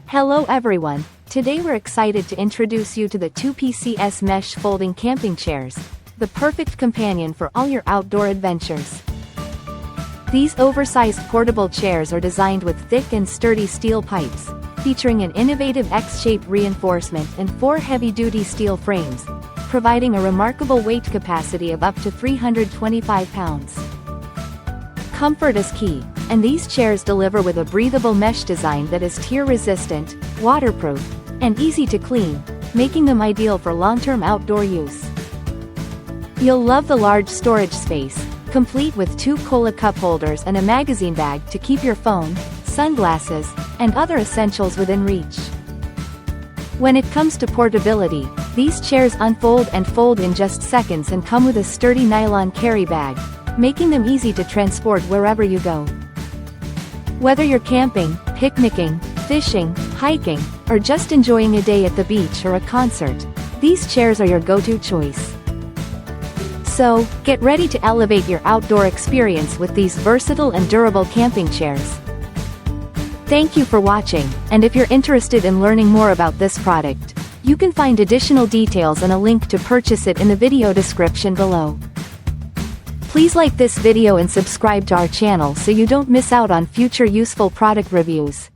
Hello everyone, today we're excited to introduce you to the 2PCS Mesh Folding Camping Chairs, the perfect companion for all your outdoor adventures. These oversized portable chairs are designed with thick and sturdy steel pipes, featuring an innovative X-shaped reinforcement and 4 heavy-duty steel frames, providing a remarkable weight capacity of up to 325 pounds. Comfort is key, and these chairs deliver with a breathable mesh design that is tear-resistant, waterproof, and easy to clean, making them ideal for long-term outdoor use. You'll love the large storage space, complete with 2 cola cup holders and a magazine bag to keep your phone, sunglasses, and other essentials within reach. When it comes to portability, these chairs unfold and fold in just seconds and come with a sturdy nylon carry bag, making them easy to transport wherever you go. Whether you're camping, picnicking, fishing, hiking, or just enjoying a day at the beach or a concert, these chairs are your go-to choice. So, get ready to elevate your outdoor experience with these versatile and durable camping chairs. Thank you for watching, and if you're interested in learning more about this product, you can find additional details and a link to purchase it in the video description below. Please like this video and subscribe to our channel so you don't miss out on future useful product reviews.